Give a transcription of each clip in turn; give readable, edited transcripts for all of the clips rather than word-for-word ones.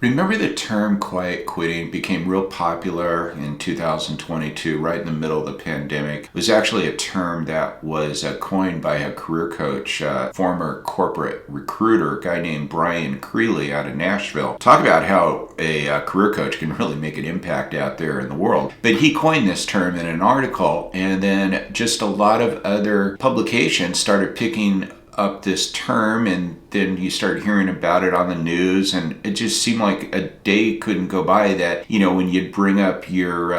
Remember the term quiet quitting became real popular in 2022, right in the middle of the pandemic. It was actually a term that was coined by a career coach, former corporate recruiter, a guy named Brian Creeley out of Nashville. Talk about how a career coach can really make an impact out there in the world. But he coined this term in an article, and then just a lot of other publications started picking up this term, and then you start hearing about it on the news, and it just seemed like a day couldn't go by that, when you'd bring up your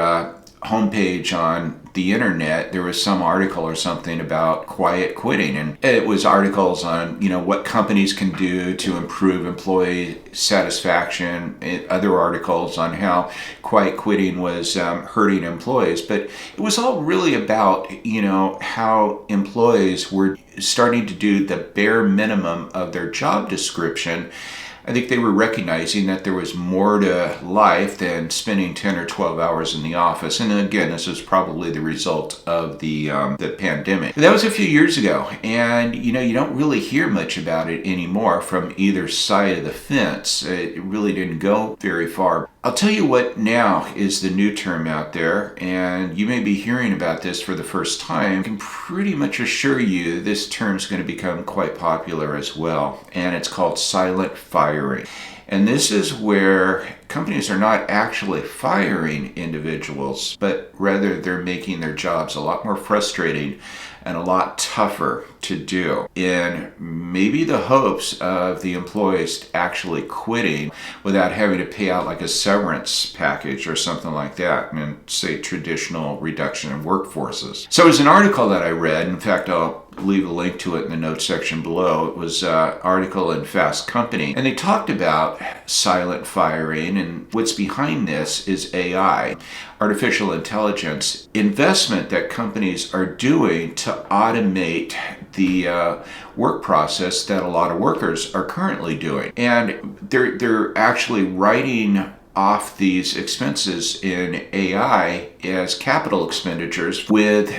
homepage on the internet, there was some article or something about quiet quitting, and it was articles on what companies can do to improve employee satisfaction, and other articles on how quiet quitting was hurting employees. But it was all really about how employees were starting to do the bare minimum of their job description. I think they were recognizing that there was more to life than spending 10 or 12 hours in the office. And again, this was probably the result of the pandemic. That was a few years ago, and you don't really hear much about it anymore from either side of the fence. It really didn't go very far. I'll tell you what now is the new term out there, and you may be hearing about this for the first time. I can pretty much assure you this term's going to become quite popular as well, and it's called silent firing. And this is where companies are not actually firing individuals, but rather they're making their jobs a lot more frustrating and a lot tougher to do, in maybe the hopes of the employees actually quitting without having to pay out like a severance package or something like that, and say traditional reduction in workforces. So it was an article that I read. In fact, I'll leave a link to it in the notes section below. It was an article in Fast Company, and they talked about silent firing, and what's behind this is AI, artificial intelligence, investment that companies are doing to automate the work process that a lot of workers are currently doing. And they're actually writing off these expenses in AI as capital expenditures, with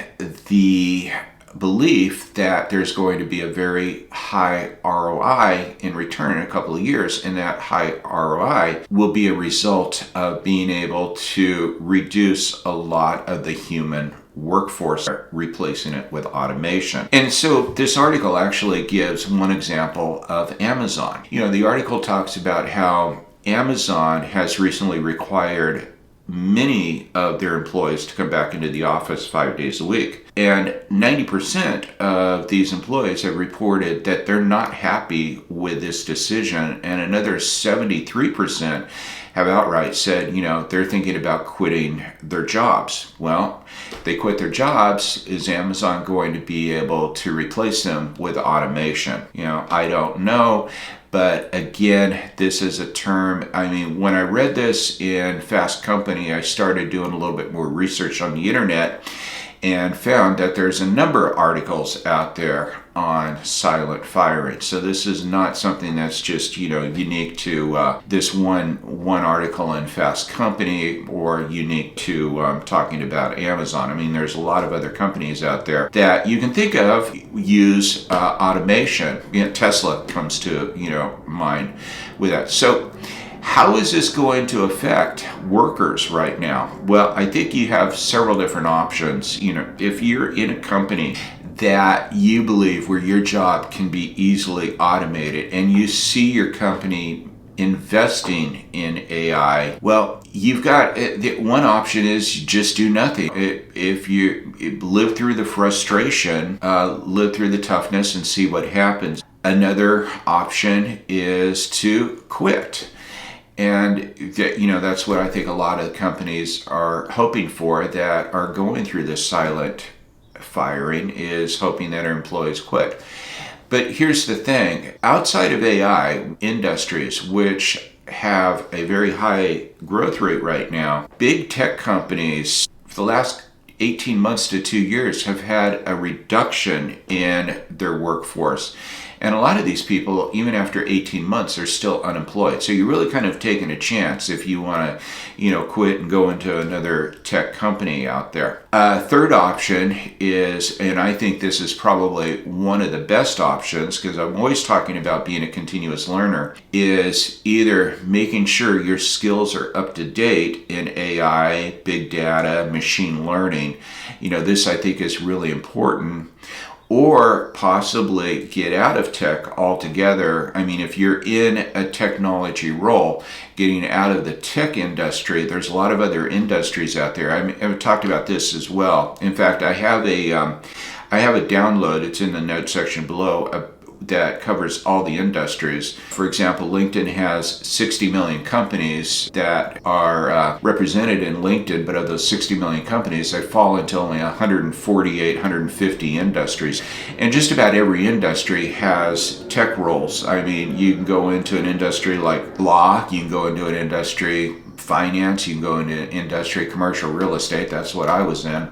the belief that there's going to be a very high ROI in return in a couple of years, and that high ROI will be a result of being able to reduce a lot of the human workforce, replacing it with automation. And so this article actually gives one example of Amazon. The article talks about how Amazon has recently required many of their employees to come back into the office 5 days a week. And 90% of these employees have reported that they're not happy with this decision, and another 73% have outright said, they're thinking about quitting their jobs. Well, they quit their jobs. Is Amazon going to be able to replace them with automation? I don't know. But again, this is a term. When I read this in Fast Company, I started doing a little bit more research on the internet and found that there's a number of articles out there on silent firing. So this is not something that's just unique to this one article in Fast Company, or unique to talking about Amazon. There's a lot of other companies out there that you can think of use automation. Tesla comes to mind with that. So how is this going to affect workers right now? Well, I think you have several different options. If you're in a company that you believe where your job can be easily automated, and you see your company investing in AI, well, you've got one option is just do nothing. If you live through the frustration, live through the toughness, and see what happens. Another option is to quit. And that's what I think a lot of companies are hoping for, that are going through this silent firing, is hoping that our employees quit. But here's the thing. Outside of AI, industries which have a very high growth rate right now, big tech companies for the last 18 months to 2 years have had a reduction in their workforce. And a lot of these people, even after 18 months, are still unemployed. So you're really kind of taking a chance if you want to, quit and go into another tech company out there. Third option is, and I think this is probably one of the best options, because I'm always talking about being a continuous learner, is either making sure your skills are up to date in AI, big data, machine learning. This I think is really important. Or possibly get out of tech altogether. I mean, if you're in a technology role, getting out of the tech industry, there's a lot of other industries out there. I've talked about this as well. In fact, I have a download, it's in the notes section below, that covers all the industries. For example, LinkedIn has 60 million companies that are represented in LinkedIn, but of those 60 million companies, they fall into only 148, 150 industries. And just about every industry has tech roles. I mean, you can go into an industry like law, you can go into an industry finance, you can go into an industry commercial real estate, that's what I was in.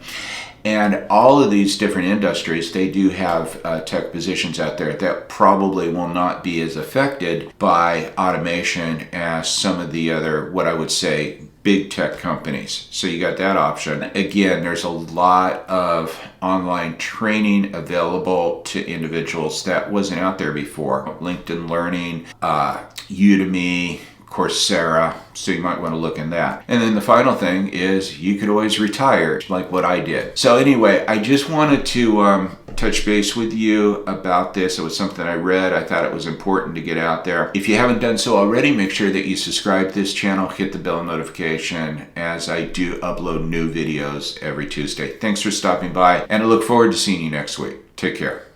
And all of these different industries, they do have tech positions out there that probably will not be as affected by automation as some of the other, what I would say, big tech companies. So you got that option. Again, there's a lot of online training available to individuals that wasn't out there before. LinkedIn Learning, Udemy, Coursera, so you might want to look in that. And then the final thing is you could always retire, like what I did. So anyway, I just wanted to touch base with you about this. It was something I read. I thought it was important to get out there. If you haven't done so already, make sure that you subscribe to this channel, hit the bell notification as I do upload new videos every Tuesday. Thanks for stopping by, and I look forward to seeing you next week. Take care.